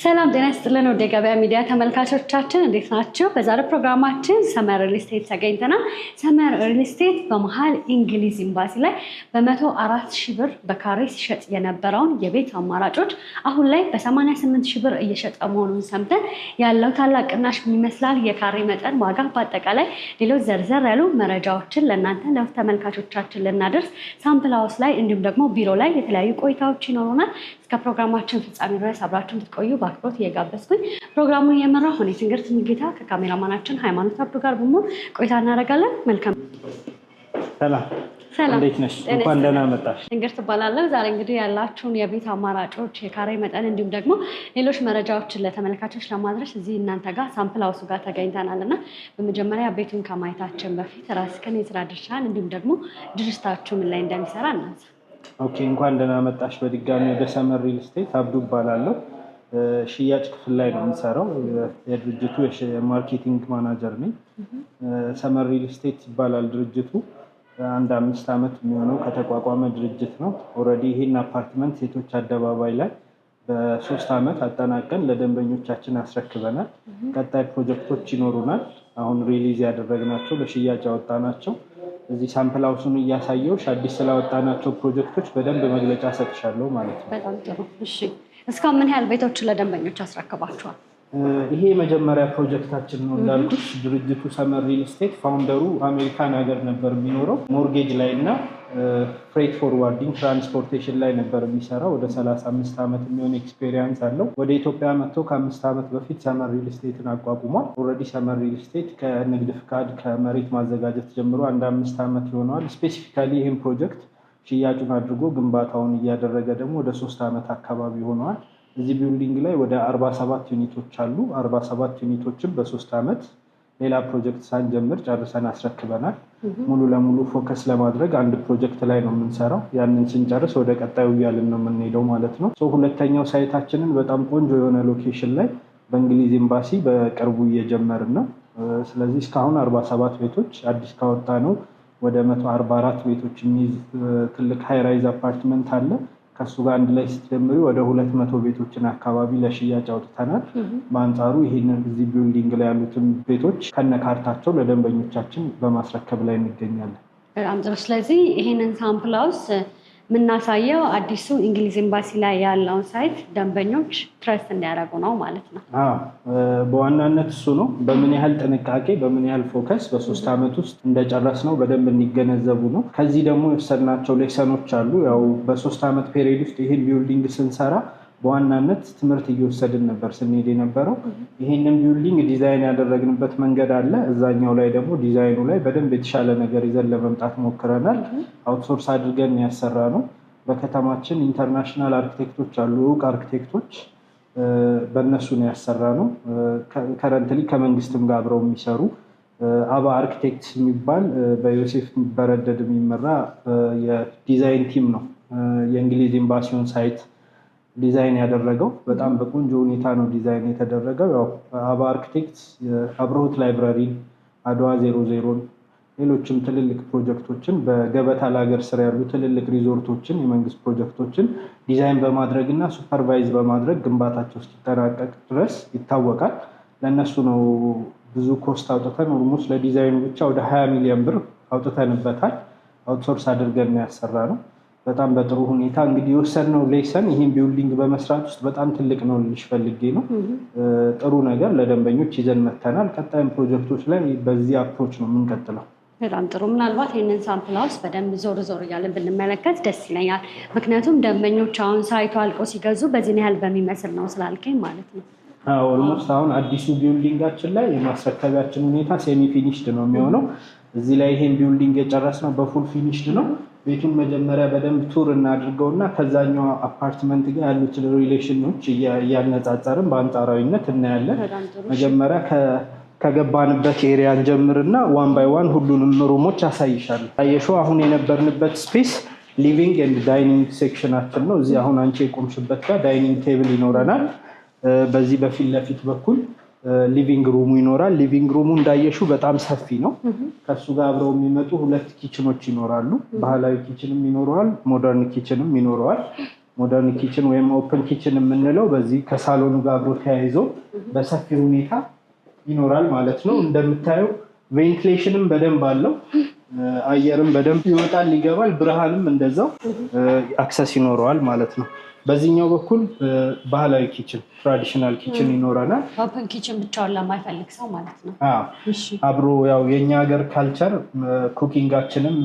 ሰላም ጤና ይስጥልን ወደ ገበያ ሚዲያ ተመልካቾቻችን እንዴት ናችሁ? በዛሬው ፕሮግራማችን ሰመር ሪል ስቴት ተገኝተናል። ሰመር ሪል ስቴት በመሃል እንግሊዝ ኤምባሲ ላይ በ104,000 ብር በካሬ ሲሸጥ የነበረውን የቤት አማራጮች አሁን ላይ በ88,000 ብር እየሸጠ መሆኑን ሰምተን ያለው ታላቅ ቅናሽ ይመስላል። የካሬ መጠን፣ ዋጋ፣ በአጠቃላይ ሌሎች ዘርዘር ያሉ መረጃዎችን ለእናንተ ለተመልካቾቻችን ልናደርስ ሳምፕል ሃውስ ላይ እንዲሁም ደግሞ ቢሮ ላይ የተለያዩ ቆይታዎች ይኖሩናል። እስከ ፕሮግራማችን ፍጻሜ ድረስ አብራችሁ እንድትቆዩ በአክብሮት እየጋበዝኩኝ ፕሮግራሙን እየመራሁ እኔ ትንግርት ሙሉጌታ ከካሜራማናችን ሃይማኖት አብዱ ጋር በመሆን ቆይታ እናደርጋለን። መልካም ሰላም። እንዴት ነሽ? እንኳን ደህና መጣሽ። ትንግርት እባላለሁ። ዛሬ እንግዲህ ያላችሁን የቤት አማራጮች፣ የካሬ መጠን እንዲሁም ደግሞ ሌሎች መረጃዎችን ለተመልካቾች ለማድረስ እዚህ እናንተ ጋር ሳምፕል ሃውሱ ጋር ተገኝተናል እና በመጀመሪያ ቤቱን ከማየታችን በፊት ራስህን፣ የስራ ድርሻን እንዲሁም ደግሞ ድርጅታችሁ ምን ላይ እንደሚሰራ እናንሳ። ኦኬ፣ እንኳን ደህና መጣሽ በድጋሚ ወደ ሰመር ሪል ስቴት። አብዱ እባላለሁ። ሽያጭ ክፍል ላይ ነው የምሰራው። የድርጅቱ የማርኬቲንግ ማናጀር ነኝ። ሰመር ሪል ስቴት ይባላል ድርጅቱ። አንድ 5 ዓመት የሚሆነው ከተቋቋመ ድርጅት ነው። ኦልሬዲ ይሄን አፓርትመንት ሴቶች አደባባይ ላይ በ3 ዓመት አጠናቀን ለደንበኞቻችን አስረክበናል። ቀጣይ ፕሮጀክቶች ይኖሩናል። አሁን ሪሊዝ ያደረግናቸው ለሽያጭ ያወጣናቸው እዚህ ሳምፕል ሃውሱን እያሳየሁሽ አዲስ ስላወጣናቸው ፕሮጀክቶች በደንብ መግለጫ ሰጥሻለሁ ማለት ነው። በጣም ጥሩ። እሺ፣ እስካሁን ምን ያህል ቤቶችን ለደንበኞች አስረክባችኋል? ይሄ የመጀመሪያ ፕሮጀክታችን ነው እንዳልኩሽ። ድርጅቱ ሰመር ሪል ስቴት ፋውንደሩ አሜሪካን ሀገር ነበር የሚኖረው። ሞርጌጅ ላይ እና ፍሬት ፎርዋርዲንግ ትራንስፖርቴሽን ላይ ነበር የሚሰራው። ወደ 35 ዓመት የሚሆን ኤክስፔሪየንስ አለው። ወደ ኢትዮጵያ መጥቶ ከ5 ዓመት በፊት ሰመር ሪል ስቴትን አቋቁሟል። ኦልሬዲ ሰመር ሪል ስቴት ከንግድ ፍቃድ ከመሬት ማዘጋጀት ጀምሮ 5 ዓመት ይሆነዋል። ስፔሲፊካሊ ይህን ፕሮጀክት ሽያጩን አድርጎ ግንባታውን እያደረገ ደግሞ ወደ 3 ዓመት አካባቢ ሆነዋል። እዚህ ቢልዲንግ ላይ ወደ 47 ዩኒቶች አሉ። 47 ዩኒቶችን በ3 ዓመት ሌላ ፕሮጀክት ሳንጀምር ጨርሰን አስረክበናል። ሙሉ ለሙሉ ፎከስ ለማድረግ አንድ ፕሮጀክት ላይ ነው የምንሰራው። ያንን ስንጨርስ ወደ ቀጣዩ እያልን ነው የምንሄደው ማለት ነው። ሁለተኛው ሳይታችንን በጣም ቆንጆ የሆነ ሎኬሽን ላይ በእንግሊዝ ኤምባሲ በቅርቡ እየጀመርን ነው። ስለዚህ እስካሁን 47 ቤቶች አዲስ ካወጣ ነው ወደ 144 ቤቶች የሚይዝ ትልቅ ሃይራይዝ አፓርትመንት አለ። ከሱ ጋር አንድ ላይ ስትጀምሪ ወደ 200 ቤቶችን አካባቢ ለሽያጭ አውጥተናል። በአንጻሩ ይሄንን እዚህ ቢልዲንግ ላይ ያሉትን ቤቶች ከነካርታቸው ለደንበኞቻችን በማስረከብ ላይ እንገኛለን። በጣም ጥሩ። ስለዚህ ይሄንን ሳምፕል ሃውስ የምናሳየው አዲሱ እንግሊዝ ኤምባሲ ላይ ያለውን ሳይት ደንበኞች ትረስት እንዲያደርጉ ነው ማለት ነው። በዋናነት እሱ ነው። በምን ያህል ጥንቃቄ በምን ያህል ፎከስ በ3 ዓመት ውስጥ እንደጨረስ ነው በደንብ እንዲገነዘቡ ነው። ከዚህ ደግሞ የወሰድናቸው ሌሰኖች አሉ። ያው በ3 ዓመት ፔሪድ ውስጥ ይህን ቢልዲንግ ስንሰራ በዋናነት ትምህርት እየወሰድን ነበር ስንሄድ የነበረው። ይህንን ቢልዲንግ ዲዛይን ያደረግንበት መንገድ አለ። እዛኛው ላይ ደግሞ ዲዛይኑ ላይ በደንብ የተሻለ ነገር ይዘን ለመምጣት ሞክረናል። አውትሶርስ አድርገን ያሰራ ነው። በከተማችን ኢንተርናሽናል አርኪቴክቶች አሉ፣ እውቅ አርኪቴክቶች፣ በእነሱ ነው ያሰራ ነው። ከረንትሊ ከመንግስትም ጋር አብረው የሚሰሩ አባ አርኪቴክትስ የሚባል በዮሴፍ በረደድ የሚመራ የዲዛይን ቲም ነው የእንግሊዝ ኤምባሲውን ሳይት ዲዛይን ያደረገው። በጣም በቆንጆ ሁኔታ ነው ዲዛይን የተደረገው። ያው አባ አርኪቴክት አብሮት ላይብራሪ፣ አድዋ 00፣ ሌሎችም ትልልቅ ፕሮጀክቶችን በገበታ ለሀገር ስር ያሉ ትልልቅ ሪዞርቶችን የመንግስት ፕሮጀክቶችን ዲዛይን በማድረግ እና ሱፐርቫይዝ በማድረግ ግንባታቸው እስኪጠናቀቅ ድረስ ይታወቃል። ለእነሱ ነው ብዙ ኮስት አውጥተን ኦልሞስት ለዲዛይኑ ብቻ ወደ 20 ሚሊዮን ብር አውጥተንበታል። አውትሶርስ አድርገን ያሰራ ነው። በጣም በጥሩ ሁኔታ እንግዲህ የወሰድነው ሌሰን ይህን ቢልዲንግ በመስራት ውስጥ በጣም ትልቅ ነው ልልሽ ፈልጌ ነው። ጥሩ ነገር ለደንበኞች ይዘን መተናል። ቀጣይም ፕሮጀክቶች ላይ በዚህ አፕሮች ነው የምንቀጥለው። በጣም ጥሩ። ምናልባት ይህንን ሳምፕል ሃውስ በደንብ ዞር ዞር እያለን ብንመለከት ደስ ይለኛል። ምክንያቱም ደንበኞች አሁን ሳይቱ አልቆ ሲገዙ በዚህን ያህል በሚመስል ነው ስላልከኝ ማለት ነው። ኦልሞስት አሁን አዲሱ ቢልዲንጋችን ላይ የማስረከቢያችን ሁኔታ ሴሚ ፊኒሽድ ነው የሚሆነው። እዚህ ላይ ይሄን ቢልዲንግ የጨረስነው በፉል ፊኒሽድ ነው። ቤቱን መጀመሪያ በደንብ ቱር እናድርገውና ከዛኛው አፓርትመንት ጋር ያሉትን ሪሌሽኖች እያነጻጸርን በአንጻራዊነት እናያለን። መጀመሪያ ከገባንበት ኤሪያ እንጀምርና ዋን ባይ ዋን ሁሉንም ሩሞች አሳይሻለሁ። አየሽው አሁን የነበርንበት ስፔስ ሊቪንግ ኤንድ ዳይኒንግ ሴክሽናችን ነው። እዚህ አሁን አንቺ የቆምሽበት ጋር ዳይኒንግ ቴብል ይኖረናል። በዚህ በፊት ለፊት በኩል ሊቪንግ ሩሙ ይኖራል። ሊቪንግ ሩሙ እንዳየሽው በጣም ሰፊ ነው። ከሱ ጋር አብረው የሚመጡ 2 ኪችኖች ይኖራሉ። ባህላዊ ኪችንም ይኖረዋል፣ ሞደርን ኪችንም ይኖረዋል። ሞደርን ኪችን ወይም ኦፕን ኪችን የምንለው በዚህ ከሳሎኑ ጋር አብሮ ተያይዞ በሰፊ ሁኔታ ይኖራል ማለት ነው። እንደምታየው ቬንቲሌሽንም በደንብ አለው። አየርም በደንብ ይወጣል ይገባል፣ ብርሃንም እንደዛው አክሰስ ይኖረዋል ማለት ነው። በዚህኛው በኩል ባህላዊ ኪችን ትራዲሽናል ኪችን ይኖረናል። ኦፕን ኪችን ብቻውን ለማይፈልግ ሰው ማለት ነው። አብሮ ያው የኛ ሀገር ካልቸር ኩኪንጋችንም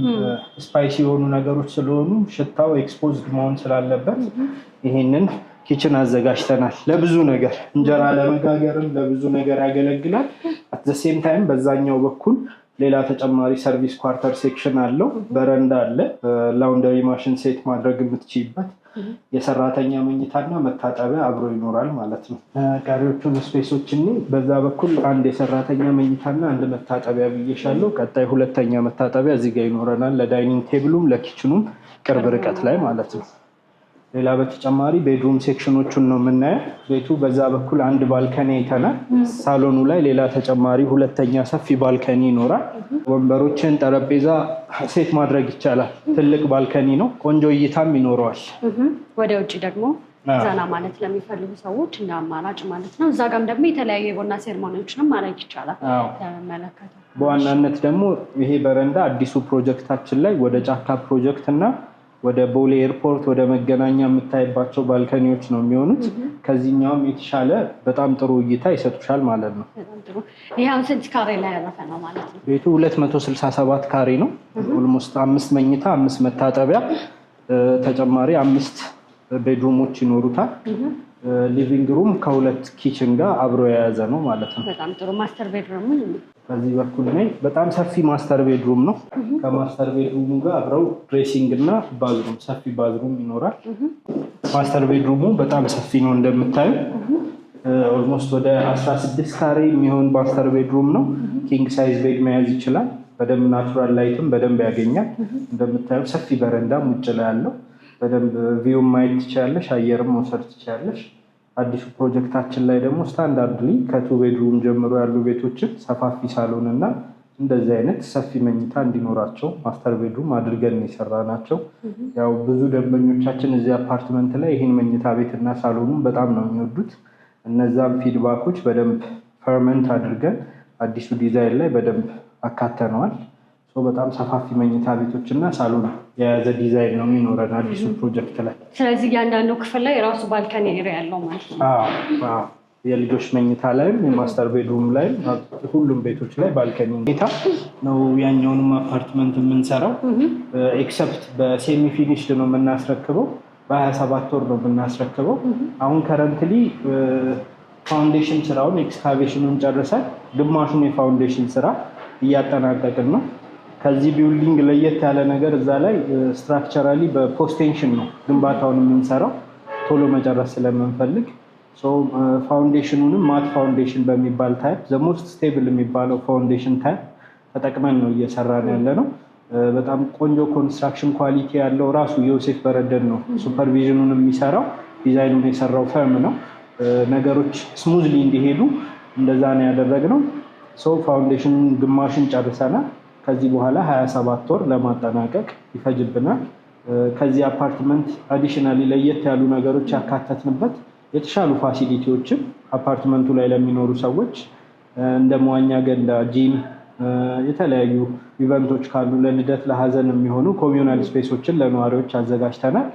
ስፓይሲ የሆኑ ነገሮች ስለሆኑ ሽታው ኤክስፖዝድ መሆን ስላለበት ይሄንን ኪችን አዘጋጅተናል። ለብዙ ነገር እንጀራ ለመጋገርም ለብዙ ነገር ያገለግላል። አት ዘ ሴም ታይም በዛኛው በኩል ሌላ ተጨማሪ ሰርቪስ ኳርተር ሴክሽን አለው። በረንዳ አለ። ላውንደሪ ማሽን ሴት ማድረግ የምትችይበት የሰራተኛ መኝታና መታጠቢያ አብሮ ይኖራል ማለት ነው። ቀሪዎቹን ስፔሶች በዛ በኩል አንድ የሰራተኛ መኝታና አንድ መታጠቢያ ብዬሻለሁ። ቀጣይ ሁለተኛ መታጠቢያ እዚህ ጋር ይኖረናል። ለዳይኒንግ ቴብሉም ለኪችኑም ቅርብ ርቀት ላይ ማለት ነው። ሌላ በተጨማሪ ቤድሩም ሴክሽኖቹን ነው የምናየው። ቤቱ በዛ በኩል አንድ ባልከኒ አይተናል። ሳሎኑ ላይ ሌላ ተጨማሪ ሁለተኛ ሰፊ ባልከኒ ይኖራል። ወንበሮችን፣ ጠረጴዛ ሴት ማድረግ ይቻላል። ትልቅ ባልከኒ ነው። ቆንጆ እይታም ይኖረዋል። ወደ ውጭ ደግሞ ዘና ማለት ለሚፈልጉ ሰዎች እንደ አማራጭ ማለት ነው። እዛ ጋም ደግሞ የተለያዩ የቡና ሴርሞኒዎችንም ማድረግ ይቻላል። በዋናነት ደግሞ ይሄ በረንዳ አዲሱ ፕሮጀክታችን ላይ ወደ ጫካ ፕሮጀክት እና ወደ ቦሌ ኤርፖርት ወደ መገናኛ የምታይባቸው ባልከኒዎች ነው የሚሆኑት። ከዚህኛውም የተሻለ በጣም ጥሩ እይታ ይሰጡሻል ማለት ነው። ይሄ አሁን ስንት ካሬ ላይ ያረፈ ነው ማለት ነው? ቤቱ 267 ካሬ ነው። ኦልሞስት 5 መኝታ 5 መታጠቢያ ተጨማሪ 5 ቤድሩሞች ይኖሩታል። ሊቪንግ ሩም ከሁለት ኪችን ጋር አብሮ የያዘ ነው ማለት ነው። በጣም ጥሩ። ማስተር ቤድሩም በዚህ በኩል ላይ በጣም ሰፊ ማስተር ቤድሩም ነው። ከማስተር ቤድሩሙ ጋር አብረው ድሬሲንግ እና ባዝሩም ሰፊ ባዝሩም ይኖራል። ማስተር ቤድሩሙ በጣም ሰፊ ነው እንደምታዩ። ኦልሞስት ወደ 16 ካሬ የሚሆን ማስተር ቤድሩም ነው። ኪንግ ሳይዝ ቤድ መያዝ ይችላል። በደንብ ናቹራል ላይትም በደንብ ያገኛል። እንደምታዩ ሰፊ በረንዳም ውጭ ላይ ያለው በደንብ ቪው ማየት ትችላለሽ፣ አየርም መውሰድ ትችላለሽ። አዲሱ ፕሮጀክታችን ላይ ደግሞ ስታንዳርድሊ ከቱ ቤድሩም ጀምሮ ያሉ ቤቶችን ሰፋፊ ሳሎን እና እንደዚህ አይነት ሰፊ መኝታ እንዲኖራቸው ማስተር ቤድሩም አድርገን የሰራ ናቸው። ያው ብዙ ደንበኞቻችን እዚህ አፓርትመንት ላይ ይህን መኝታ ቤትና ሳሎኑን በጣም ነው የሚወዱት። እነዛም ፊድባኮች በደንብ ፈርመንት አድርገን አዲሱ ዲዛይን ላይ በደንብ አካተነዋል። በጣም ሰፋፊ መኝታ ቤቶች እና ሳሎን የያዘ ዲዛይን ነው የሚኖረን አዲሱ ፕሮጀክት ላይ። ስለዚህ እያንዳንዱ ክፍል ላይ የራሱ ባልከኒ ኤሪያ ያለው ማለት ነው። የልጆች መኝታ ላይም የማስተር ቤድሩም ላይም ሁሉም ቤቶች ላይ ባልከኒ ሁኔታ ነው ያኛውንም አፓርትመንት የምንሰራው። ኤክሰፕት በሴሚ ፊኒሽድ ነው የምናስረክበው፣ በ27 ወር ነው የምናስረክበው። አሁን ከረንትሊ ፋውንዴሽን ስራውን ኤክስካቬሽኑን ጨርሰን ግማሹን የፋውንዴሽን ስራ እያጠናቀቅን ነው። ከዚህ ቢልዲንግ ለየት ያለ ነገር እዛ ላይ ስትራክቸራሊ በፖስቴንሽን ነው ግንባታውን የምንሰራው ቶሎ መጨረስ ስለምንፈልግ። ፋውንዴሽኑንም ማት ፋውንዴሽን በሚባል ታይፕ ዘሞስት ስቴብል የሚባለው ፋውንዴሽን ታይፕ ተጠቅመን ነው እየሰራን ያለ ነው። በጣም ቆንጆ ኮንስትራክሽን ኳሊቲ ያለው ራሱ ዮሴፍ በረደን ነው ሱፐርቪዥኑን የሚሰራው። ዲዛይኑን የሰራው ፈርም ነው። ነገሮች ስሙዝሊ እንዲሄዱ እንደዛ ነው ያደረግነው። ፋውንዴሽኑን ግማሽን ጨርሰናል። ከዚህ በኋላ 27 ወር ለማጠናቀቅ ይፈጅብናል። ከዚህ አፓርትመንት አዲሽናሊ ለየት ያሉ ነገሮች ያካተትንበት የተሻሉ ፋሲሊቲዎችን አፓርትመንቱ ላይ ለሚኖሩ ሰዎች እንደ መዋኛ ገንዳ፣ ጂም፣ የተለያዩ ኢቨንቶች ካሉ ለልደት ለሀዘን የሚሆኑ ኮሚዩናል ስፔሶችን ለነዋሪዎች አዘጋጅተናል።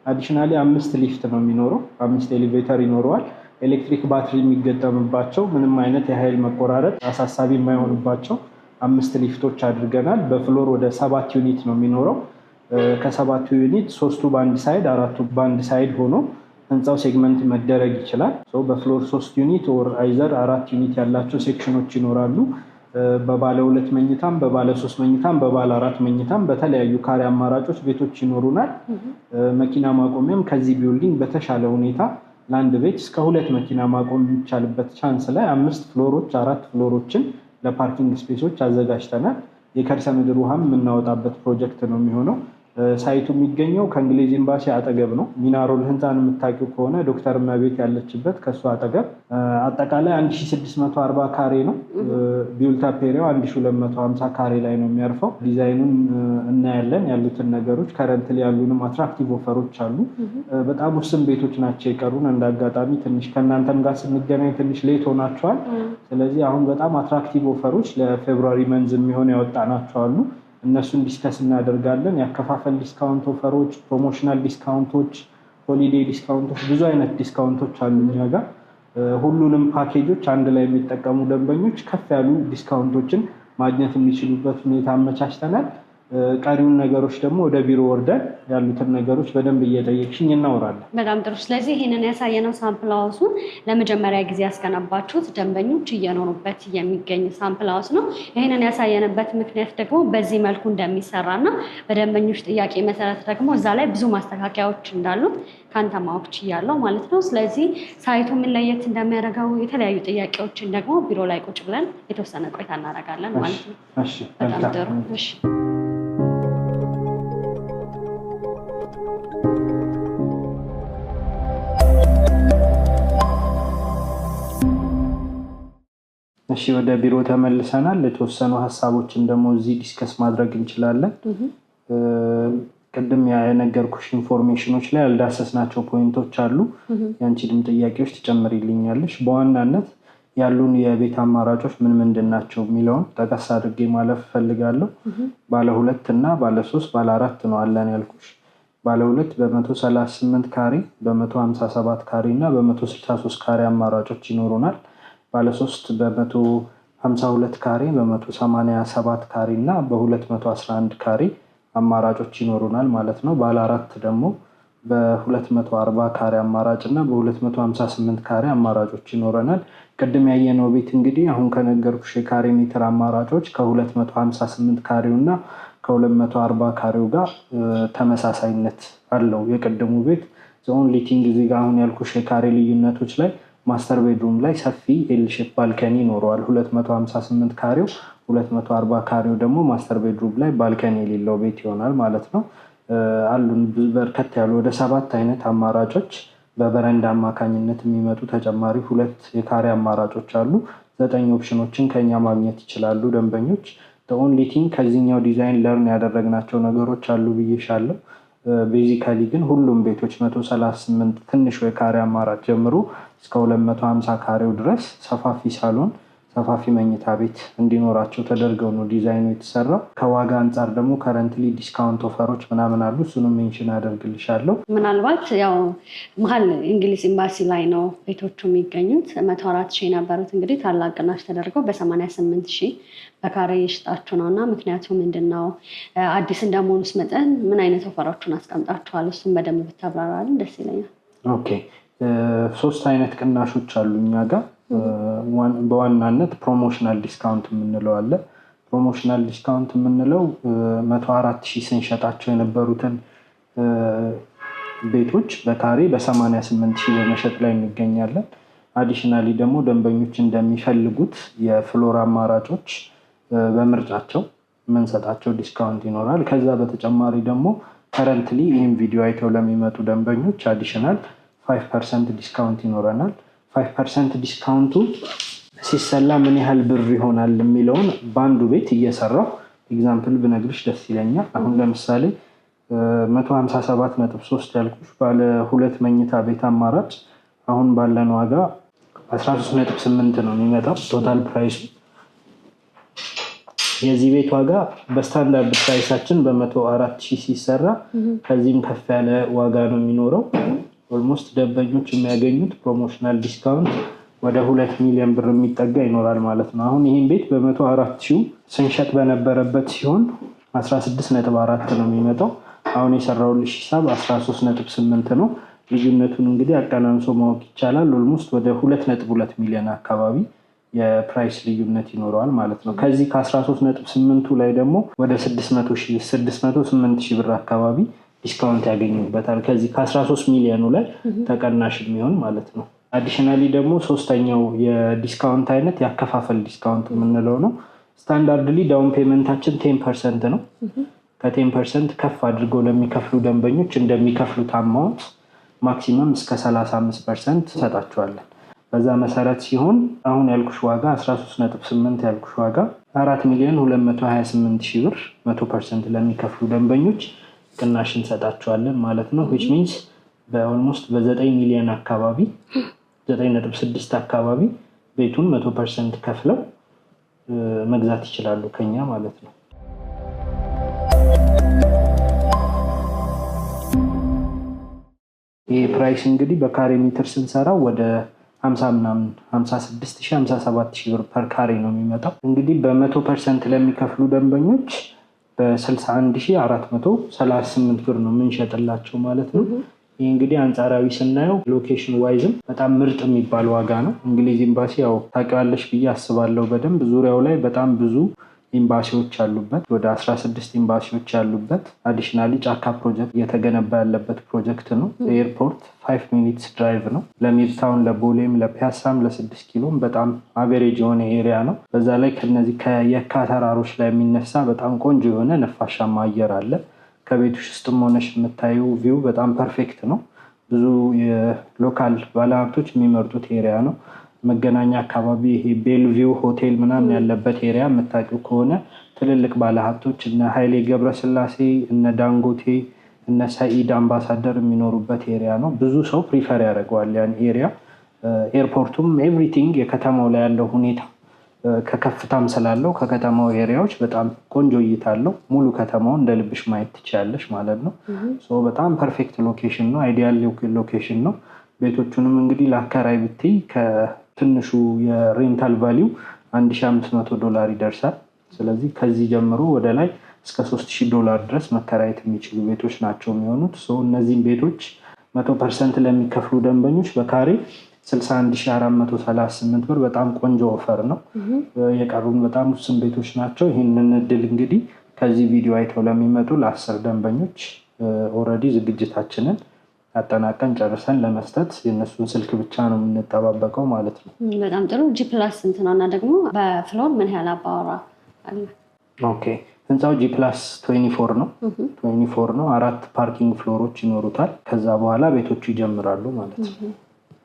አዲሽናሊ 5 ሊፍት ነው የሚኖረው። 5 ኤሌቬተር ይኖረዋል። ኤሌክትሪክ ባትሪ የሚገጠምባቸው ምንም አይነት የኃይል መቆራረጥ አሳሳቢ የማይሆኑባቸው 5 ሊፍቶች አድርገናል። በፍሎር ወደ 7 ዩኒት ነው የሚኖረው። ከ7ቱ ዩኒት 3ቱ በአንድ ሳይድ 4ቱ በአንድ ሳይድ ሆኖ ህንፃው ሴግመንት መደረግ ይችላል። በፍሎር 3 ዩኒት ኦር አይዘር 4 ዩኒት ያላቸው ሴክሽኖች ይኖራሉ። በባለ 2 መኝታም በባለ 3 መኝታም በባለ 4 መኝታም በተለያዩ ካሬ አማራጮች ቤቶች ይኖሩናል። መኪና ማቆሚያም ከዚህ ቢልዲንግ በተሻለ ሁኔታ ለአንድ ቤት እስከ 2 መኪና ማቆም የሚቻልበት ቻንስ ላይ 5 ፍሎሮች 4 ፍሎሮችን ለፓርኪንግ ስፔሶች አዘጋጅተናል። የከርሰ ምድር ውሃም የምናወጣበት ፕሮጀክት ነው የሚሆነው። ሳይቱ የሚገኘው ከእንግሊዝ ኤምባሲ አጠገብ ነው። ሚናሮል ህንፃን የምታውቂው ከሆነ ዶክተር እመቤት ያለችበት ከሱ አጠገብ አጠቃላይ 1640 ካሬ ነው። ቢውልታፕ ኤሪያው 1250 ካሬ ላይ ነው የሚያርፈው። ዲዛይኑን እናያለን። ያሉትን ነገሮች ከረንትሊ ያሉንም አትራክቲቭ ኦፈሮች አሉ። በጣም ውስን ቤቶች ናቸው የቀሩን። እንዳጋጣሚ ትንሽ ከእናንተም ጋር ስንገናኝ ትንሽ ሌት ሆናቸዋል። ስለዚህ አሁን በጣም አትራክቲቭ ኦፈሮች ለፌብሩዋሪ መንዝ የሚሆን ያወጣናቸው አሉ። እነሱን ዲስከስ እናደርጋለን። ያከፋፈል ዲስካውንት ኦፈሮች፣ ፕሮሞሽናል ዲስካውንቶች፣ ሆሊዴይ ዲስካውንቶች፣ ብዙ አይነት ዲስካውንቶች አሉ እኛ ጋር። ሁሉንም ፓኬጆች አንድ ላይ የሚጠቀሙ ደንበኞች ከፍ ያሉ ዲስካውንቶችን ማግኘት የሚችሉበት ሁኔታ አመቻችተናል። ቀሪውን ነገሮች ደግሞ ወደ ቢሮ ወርደን ያሉትን ነገሮች በደንብ እየጠየቅሽኝ እናወራለን። በጣም ጥሩ። ስለዚህ ይህንን ያሳየነው ሳምፕል ሃውሱን ለመጀመሪያ ጊዜ ያስገነባችሁት ደንበኞች እየኖሩበት የሚገኝ ሳምፕል ሃውስ ነው። ይህንን ያሳየንበት ምክንያት ደግሞ በዚህ መልኩ እንደሚሰራና በደንበኞች ጥያቄ መሰረት ደግሞ እዛ ላይ ብዙ ማስተካከያዎች እንዳሉት ከአንተ ማወቅ ችያለሁ ማለት ነው። ስለዚህ ሳይቱ ምን ለየት እንደሚያደርገው የተለያዩ ጥያቄዎችን ደግሞ ቢሮ ላይ ቁጭ ብለን የተወሰነ ቆይታ እናደርጋለን ማለት ነው። በጣም ጥሩ። እሺ እሺ ወደ ቢሮ ተመልሰናል። የተወሰኑ ሀሳቦችን ደግሞ እዚህ ዲስከስ ማድረግ እንችላለን። ቅድም የነገርኩሽ ኢንፎርሜሽኖች ላይ ያልዳሰስናቸው ፖይንቶች አሉ። ያንቺንም ጥያቄዎች ትጨምሪልኛለሽ። በዋናነት ያሉን የቤት አማራጮች ምን ምንድን ናቸው የሚለውን ጠቀስ አድርጌ ማለፍ እፈልጋለሁ። ባለ 2 እና ባለ 3 ባለ 4 ነው አለን ያልኩሽ። ባለ 2 በ138 ካሬ፣ በ157 ካሬ እና በ163 ካሬ አማራጮች ይኖሩናል። ባለ 3 በ152 ካሬ፣ በ187 ካሬ እና በ211 ካሬ አማራጮች ይኖሩናል ማለት ነው። ባለ 4 ደግሞ በ240 ካሬ አማራጭ እና በ258 ካሬ አማራጮች ይኖረናል። ቅድም ያየነው ቤት እንግዲህ አሁን ከነገርኩሽ የካሬ ሜትር አማራጮች ከ258 ካሬው እና ከ240 ካሬው ጋር ተመሳሳይነት አለው። የቅድሙ ቤት ኦንሊ ቲንግ እዚህ ጋር አሁን ያልኩሽ የካሬ ልዩነቶች ላይ ማስተር ቤድሩም ላይ ሰፊ ኤል ሼፕ ባልከኒ ይኖረዋል። 258 ካሬው፣ 240 ካሬው ደግሞ ማስተር ቤድሩም ላይ ባልከኒ የሌለው ቤት ይሆናል ማለት ነው። አሉን በርከት ያሉ ወደ 7 አይነት አማራጮች በበረንዳ አማካኝነት የሚመጡ ተጨማሪ 2 የካሬ አማራጮች አሉ። 9 ኦፕሽኖችን ከኛ ማግኘት ይችላሉ ደንበኞች። ኦንሊ ቲንግ ከዚህኛው ዲዛይን ለርን ያደረግናቸው ነገሮች አሉ ብዬሻለሁ። ቤዚካሊ ግን ሁሉም ቤቶች 138 ትንሽ የካሬ አማራጭ ጀምሮ እስከ 250 ካሬው ድረስ ሰፋፊ ሳሎን፣ ሰፋፊ መኝታ ቤት እንዲኖራቸው ተደርገው ነው ዲዛይኑ የተሰራው። ከዋጋ አንጻር ደግሞ ከረንትሊ ዲስካውንት ኦፈሮች ምናምን አሉ። እሱንም ሜንሽን አደርግልሻለሁ። ምናልባት ያው መሀል እንግሊዝ ኤምባሲ ላይ ነው ቤቶቹ የሚገኙት። 104,000 የነበሩት እንግዲህ ታላቅ ቅናሽ ተደርገው በ88,000 በካሬ የሽጣችሁ ነው እና ምክንያቱ ምንድን ነው? አዲስ እንደመሆኑስ መጠን ምን አይነት ኦፈሮችን አስቀምጣችኋል? እሱም በደንብ ብታብራራልን ደስ ይለኛል። ኦኬ 3 አይነት ቅናሾች አሉ እኛ ጋር። በዋናነት ፕሮሞሽናል ዲስካውንት የምንለው አለ። ፕሮሞሽናል ዲስካውንት የምንለው 104,000 ስንሸጣቸው የነበሩትን ቤቶች በካሬ በ88,000 በመሸጥ ላይ እንገኛለን። አዲሽናሊ ደግሞ ደንበኞች እንደሚፈልጉት የፍሎር አማራጮች በምርጫቸው የምንሰጣቸው ዲስካውንት ይኖራል። ከዛ በተጨማሪ ደግሞ ከረንትሊ ይህን ቪዲዮ አይተው ለሚመጡ ደንበኞች አዲሽናል 5% ዲስካውንት ይኖረናል። 5% ዲስካውንቱ ሲሰላ ምን ያህል ብር ይሆናል የሚለውን በአንዱ ቤት እየሰራው ኤግዛምፕል ብነግርሽ ደስ ይለኛል። አሁን ለምሳሌ 157.3 ያልኩሽ ባለ 2 መኝታ ቤት አማራጭ አሁን ባለን ዋጋ 13.8 ነው የሚመጣው ቶታል ፕራይሱ። የዚህ ቤት ዋጋ በስታንዳርድ ፕራይሳችን በ104,000 ሲሰራ ከዚህም ከፍ ያለ ዋጋ ነው የሚኖረው። ኦልሞስት ደንበኞች የሚያገኙት ፕሮሞሽናል ዲስካውንት ወደ 2 ሚሊዮን ብር የሚጠጋ ይኖራል ማለት ነው። አሁን ይህን ቤት በ104,000 ስንሸጥ በነበረበት ሲሆን 16.4 ነው የሚመጣው። አሁን የሰራውልሽ ሂሳብ 13.8 ነው። ልዩነቱን እንግዲህ አቀናንሶ ማወቅ ይቻላል። ኦልሞስት ወደ 2.2 ሚሊዮን አካባቢ የፕራይስ ልዩነት ይኖረዋል ማለት ነው። ከዚህ ከ13.8ቱ ላይ ደግሞ ወደ 608,000 ብር አካባቢ ዲስካውንት ያገኙበታል። ከዚህ ከ13 ሚሊዮኑ ላይ ተቀናሽ የሚሆን ማለት ነው። አዲሽናሊ ደግሞ ሶስተኛው የዲስካውንት አይነት ያከፋፈል ዲስካውንት የምንለው ነው። ስታንዳርድሊ ዳውን ፔመንታችን 10% ነው። ከ10% ከፍ አድርገው ለሚከፍሉ ደንበኞች እንደሚከፍሉት አማውንት ማክሲመም እስከ 35% ሰጣቸዋለን። በዛ መሰረት ሲሆን አሁን ያልኩሽ ዋጋ 13.8 ያልኩሽ ዋጋ 4,228,000 ብር 100% ለሚከፍሉ ደንበኞች ቅናሽ እንሰጣቸዋለን ማለት ነው። which means በኦልሞስት በ9 ሚሊዮን አካባቢ 9.6 አካባቢ ቤቱን 100% ከፍለው መግዛት ይችላሉ ከኛ ማለት ነው። ይሄ ፕራይስ እንግዲህ በካሬ ሜትር ስንሰራው ወደ 56,000-57,000 ብር ፐር ካሬ ነው የሚመጣው። እንግዲህ በ100% ለሚከፍሉ ደንበኞች በ61,438 ብር ነው የምንሸጥላቸው ማለት ነው። ይህ እንግዲህ አንጻራዊ ስናየው ሎኬሽን ዋይዝም በጣም ምርጥ የሚባል ዋጋ ነው። እንግሊዝ ኤምባሲ ያው ታውቂዋለሽ ብዬ አስባለሁ በደንብ ዙሪያው ላይ በጣም ብዙ ኤምባሲዎች ያሉበት ወደ 16 ኤምባሲዎች ያሉበት አዲሽናሊ ጫካ ፕሮጀክት እየተገነባ ያለበት ፕሮጀክት ነው። ኤርፖርት 5 ሚኒትስ ድራይቭ ነው። ለሚድታውን ለቦሌም ለፒያሳም ለ6 ኪሎም በጣም አቨሬጅ የሆነ ኤሪያ ነው። በዛ ላይ ከነዚህ ከየካ ተራሮች ላይ የሚነሳ በጣም ቆንጆ የሆነ ነፋሻማ አየር አለ። ከቤትሽ ውስጥም ሆነሽ የምታዩ ቪው በጣም ፐርፌክት ነው። ብዙ የሎካል ባለሀብቶች የሚመርጡት ኤሪያ ነው። መገናኛ አካባቢ ይሄ ቤልቪው ሆቴል ምናምን ያለበት ኤሪያ የምታውቂው ከሆነ ትልልቅ ባለሀብቶች እነ ኃይሌ ገብረስላሴ እነ ዳንጎቴ እነ ሰኢድ አምባሳደር የሚኖሩበት ኤሪያ ነው። ብዙ ሰው ፕሪፈር ያደርገዋል ያን ኤሪያ። ኤርፖርቱም ኤቭሪቲንግ የከተማው ላይ ያለው ሁኔታ ከከፍታም ስላለው ከከተማው ኤሪያዎች በጣም ቆንጆ እይታ አለው። ሙሉ ከተማውን እንደ ልብሽ ማየት ትችያለሽ ማለት ነው። በጣም ፐርፌክት ሎኬሽን ነው። አይዲያል ሎኬሽን ነው። ቤቶቹንም እንግዲህ ለአከራይ ብትይ ከትንሹ የሬንታል ቫሊው $1,500 ይደርሳል። ስለዚህ ከዚህ ጀምሮ ወደ ላይ እስከ $3,000 ድረስ መከራየት የሚችሉ ቤቶች ናቸው የሚሆኑት። እነዚህም ቤቶች 100% ለሚከፍሉ ደንበኞች በካሬ 61,438 ብር በጣም ቆንጆ ኦፈር ነው። የቀሩን በጣም ውስን ቤቶች ናቸው። ይህንን እድል እንግዲህ ከዚህ ቪዲዮ አይተው ለሚመጡ ለ10 ደንበኞች ኦልሬዲ ዝግጅታችንን አጠናቀን ጨርሰን ለመስጠት የእነሱን ስልክ ብቻ ነው የምንጠባበቀው ማለት ነው። በጣም ጥሩ። G+ ስንት ነው እና ደግሞ በፍሎር ምን ያህል አባወራ አለ? ኦኬ ህንፃው G+24 ነው። 24 ነው። 4 ፓርኪንግ ፍሎሮች ይኖሩታል። ከዛ በኋላ ቤቶቹ ይጀምራሉ ማለት ነው።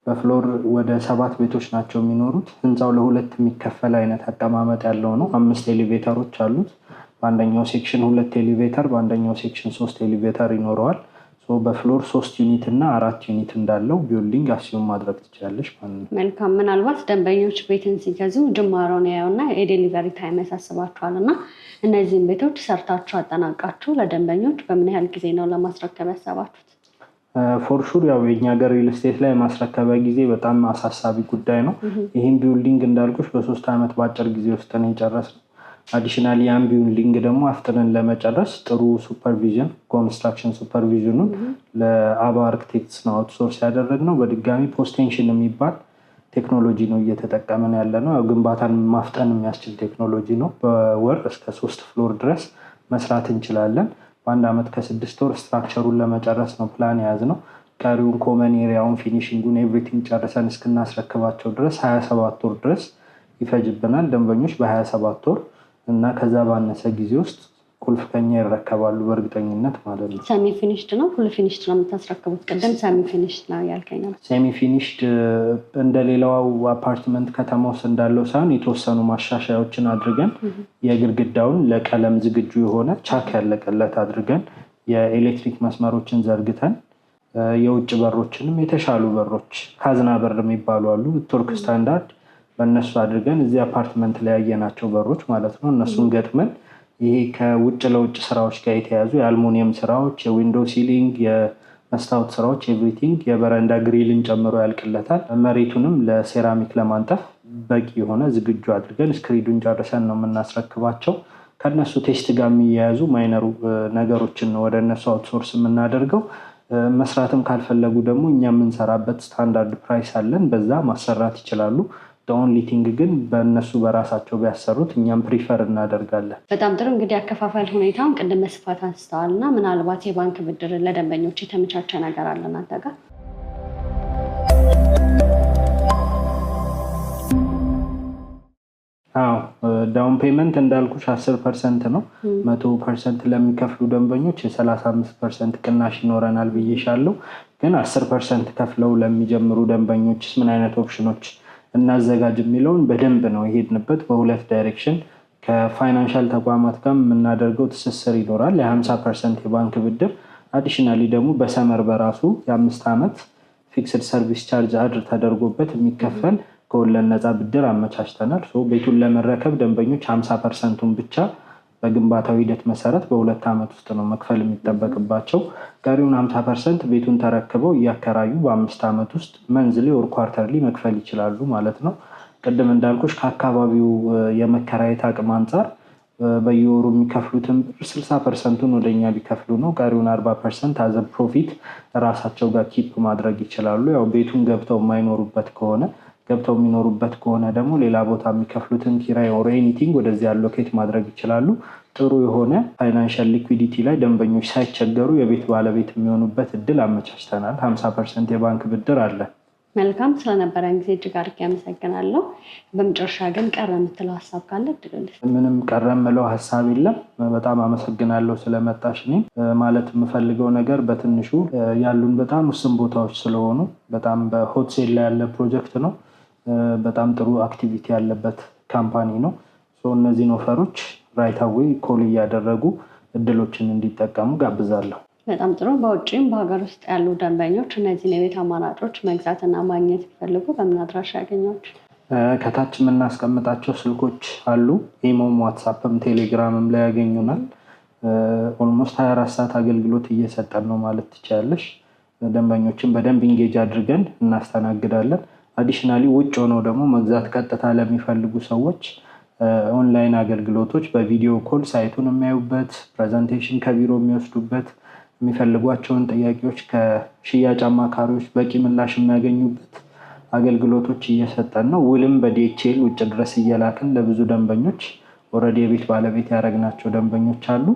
በፍሎር ወደ 7 ቤቶች ናቸው የሚኖሩት። ህንፃው ለሁለት የሚከፈል አይነት አቀማመጥ ያለው ነው። 5 ኤሌቬተሮች አሉት። በአንደኛው ሴክሽን 2 ኤሌቬተር፣ በአንደኛው ሴክሽን 3 ኤሌቬተር ይኖረዋል። በፍሎር 3 ዩኒት እና 4 ዩኒት እንዳለው ቢልዲንግ አሲዩም ማድረግ ትችላለሽ ማለት ነው። መልካም። ምናልባት ደንበኞች ቤትን ሲገዙ ጅማሮን ያዩና የዴሊቨሪ ታይም ያሳስባቸዋል እና እነዚህን ቤቶች ሰርታችሁ አጠናቃችሁ ለደንበኞች በምን ያህል ጊዜ ነው ለማስረከብ ያሰባችሁት? ፎርሹር ያው የኛ ሀገር ሪል ስቴት ላይ ማስረከቢያ ጊዜ በጣም አሳሳቢ ጉዳይ ነው። ይህም ቢልዲንግ እንዳልኩሽ በ3 ዓመት በአጭር ጊዜ ውስጥ ነው የጨረስነው። አዲሽናሊ ያን ቢልዲንግ ደግሞ አፍጥነን ለመጨረስ ጥሩ ሱፐርቪዥን ኮንስትራክሽን ሱፐርቪዥኑን ለአባ አርክቴክትስ ነው አውትሶርስ ያደረግነው። በድጋሚ ፖስቴንሽን የሚባል ቴክኖሎጂ ነው እየተጠቀምን ያለ ነው። ግንባታን ማፍጠን የሚያስችል ቴክኖሎጂ ነው። በወር እስከ 3 ፍሎር ድረስ መስራት እንችላለን። በ1 ዓመት ከ6 ወር ስትራክቸሩን ለመጨረስ ነው ፕላን የያዝነው። ቀሪውን ኮመን ኤሪያውን ፊኒሽንጉን ኤቭሪቲንግ ጨርሰን እስክናስረክባቸው ድረስ 27 ወር ድረስ ይፈጅብናል። ደንበኞች በ27 ወር እና ከዛ ባነሰ ጊዜ ውስጥ ቁልፍ ከኛ ይረከባሉ በእርግጠኝነት ማለት ነው። ሰሚ ፊኒሽድ ነው ፉል ፊኒሽድ ነው የምታስረክቡት? ቅድም ሰሚ ፊኒሽድ ነው ያልከኝ ነው። ሰሚ ፊኒሽድ እንደሌላው አፓርትመንት ከተማ ውስጥ እንዳለው ሳይሆን የተወሰኑ ማሻሻያዎችን አድርገን የግድግዳውን ለቀለም ዝግጁ የሆነ ቻክ ያለቀለት አድርገን የኤሌክትሪክ መስመሮችን ዘርግተን የውጭ በሮችንም የተሻሉ በሮች ካዝና በር የሚባሉ አሉ ቱርክ ስታንዳርድ በእነሱ አድርገን እዚህ አፓርትመንት ላይ ያየናቸው በሮች ማለት ነው። እነሱን ገጥመን ይሄ ከውጭ ለውጭ ስራዎች ጋር የተያዙ የአልሙኒየም ስራዎች፣ የዊንዶ ሲሊንግ፣ የመስታወት ስራዎች ኤቭሪቲንግ የበረንዳ ግሪልን ጨምሮ ያልቅለታል። መሬቱንም ለሴራሚክ ለማንጠፍ በቂ የሆነ ዝግጁ አድርገን ስክሪዱን ጨርሰን ነው የምናስረክባቸው። ከነሱ ቴስት ጋር የሚያያዙ ማይነሩ ነገሮችን ነው ወደ እነሱ አውትሶርስ የምናደርገው። መስራትም ካልፈለጉ ደግሞ እኛ የምንሰራበት ስታንዳርድ ፕራይስ አለን፣ በዛ ማሰራት ይችላሉ። ኦንሊ ቲንግ ግን በእነሱ በራሳቸው ቢያሰሩት እኛም ፕሪፈር እናደርጋለን። በጣም ጥሩ። እንግዲህ አከፋፈል ሁኔታውን ቅድም በስፋት አንስተዋል እና ምናልባት የባንክ ብድር ለደንበኞች የተመቻቸ ነገር አለ እናንተ ጋር? አዎ ዳውን ፔመንት እንዳልኩሽ 10% ነው። 100% ለሚከፍሉ ደንበኞች የ35% ቅናሽ ይኖረናል ብዬሻለሁ። ግን 10% ከፍለው ለሚጀምሩ ደንበኞች ምን አይነት ኦፕሽኖች እናዘጋጅ የሚለውን በደንብ ነው የሄድንበት። በሁለት ዳይሬክሽን ከፋይናንሻል ተቋማት ጋር የምናደርገው ትስስር ይኖራል። የ50% የባንክ ብድር አዲሽናሊ ደግሞ በሰመር በራሱ የ5 ዓመት ፊክስድ ሰርቪስ ቻርጅ አድር ተደርጎበት የሚከፈል ከወለድ ነፃ ብድር አመቻችተናል። ቤቱን ለመረከብ ደንበኞች 50%ቱን ብቻ በግንባታው ሂደት መሰረት በ2 ዓመት ውስጥ ነው መክፈል የሚጠበቅባቸው። ቀሪውን 50% ቤቱን ተረክበው እያከራዩ በ5 ዓመት ውስጥ መንዝሊ ወር ኳርተርሊ መክፈል ይችላሉ ማለት ነው። ቅድም እንዳልኩሽ ከአካባቢው የመከራየት አቅም አንጻር በየወሩ የሚከፍሉትን ብር 60%ቱን ወደኛ ቢከፍሉ ነው። ቀሪውን 40% አዘ ፕሮፊት ራሳቸው ጋር ኪፕ ማድረግ ይችላሉ። ያው ቤቱን ገብተው የማይኖሩበት ከሆነ ገብተው የሚኖሩበት ከሆነ ደግሞ ሌላ ቦታ የሚከፍሉትን ኪራይ ኦር ኤኒቲንግ ወደዚህ አሎኬት ማድረግ ይችላሉ። ጥሩ የሆነ ፋይናንሻል ሊኩዊዲቲ ላይ ደንበኞች ሳይቸገሩ የቤት ባለቤት የሚሆኑበት እድል አመቻችተናል። 50% የባንክ ብድር አለ። መልካም፣ ስለነበረን ጊዜ እጅግ አድርጌ አመሰግናለሁ። በመጨረሻ ግን ቀረ የምትለው ሀሳብ ካለ እድልልሽ። ምንም ቀረ የምለው ሀሳብ የለም። በጣም አመሰግናለሁ ስለመጣሽ። እኔ ማለት የምፈልገው ነገር በትንሹ ያሉን በጣም ውስን ቦታዎች ስለሆኑ በጣም በሆት ሴል ላይ ያለ ፕሮጀክት ነው። በጣም ጥሩ አክቲቪቲ ያለበት ካምፓኒ ነው። እነዚህን ኦፈሮች ራይት አዌይ ኮል እያደረጉ እድሎችን እንዲጠቀሙ ጋብዛለሁ። በጣም ጥሩ። በውጭም በሀገር ውስጥ ያሉ ደንበኞች እነዚህን የቤት አማራጮች መግዛትና ማግኘት ይፈልጉ በምን አድራሻ ያገኟቸው? ከታች የምናስቀምጣቸው ስልኮች አሉ። ኢሞም፣ ዋትሳፕም ቴሌግራምም ላይ ያገኙናል። ኦልሞስት 24 ሰዓት አገልግሎት እየሰጠን ነው ማለት ትችላለሽ። ደንበኞችን በደንብ ኢንጌጅ አድርገን እናስተናግዳለን። አዲሽናሊ ውጭ ሆነው ደግሞ መግዛት ቀጥታ ለሚፈልጉ ሰዎች ኦንላይን አገልግሎቶች በቪዲዮ ኮል ሳይቱን የሚያዩበት፣ ፕሬዘንቴሽን ከቢሮ የሚወስዱበት፣ የሚፈልጓቸውን ጥያቄዎች ከሽያጭ አማካሪዎች በቂ ምላሽ የሚያገኙበት አገልግሎቶች እየሰጠን ነው። ውልም በዲኤችኤል ውጭ ድረስ እየላክን ለብዙ ደንበኞች ኦልሬዲ የቤት ባለቤት ያደረግናቸው ደንበኞች አሉ።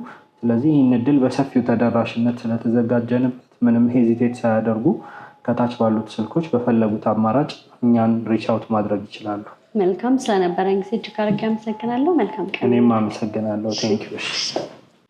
ስለዚህ ይህን እድል በሰፊው ተደራሽነት ስለተዘጋጀንበት ምንም ሄዚቴት ሳያደርጉ ከታች ባሉት ስልኮች በፈለጉት አማራጭ እኛን ሪች አውት ማድረግ ይችላሉ። መልካም፣ ስለነበረን ጊዜ እጅግ አድርጌ አመሰግናለሁ። መልካም ቀን። እኔም አመሰግናለሁ። ቴንኪው።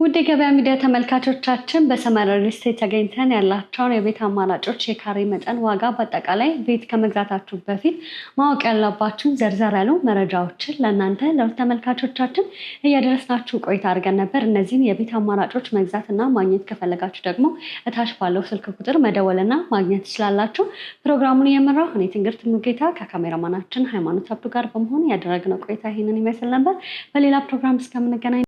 ውድ የገበያ ሚዲያ ተመልካቾቻችን በሰመረ ሪል ስቴት ተገኝተን ያላቸውን የቤት አማራጮች፣ የካሬ መጠን፣ ዋጋ፣ በአጠቃላይ ቤት ከመግዛታችሁ በፊት ማወቅ ያለባችሁን ዘርዘር ያሉ መረጃዎችን ለእናንተ ለውድ ተመልካቾቻችን እያደረስናችሁ ቆይታ አድርገን ነበር። እነዚህን የቤት አማራጮች መግዛትና ማግኘት ከፈለጋችሁ ደግሞ እታች ባለው ስልክ ቁጥር መደወልና ማግኘት ትችላላችሁ። ፕሮግራሙን የመራው እኔ ትንግርት ሙሉጌታ ከካሜራማናችን ሃይማኖት አብዱ ጋር በመሆን ያደረግነው ቆይታ ይህንን ይመስል ነበር። በሌላ ፕሮግራም እስከምንገናኝ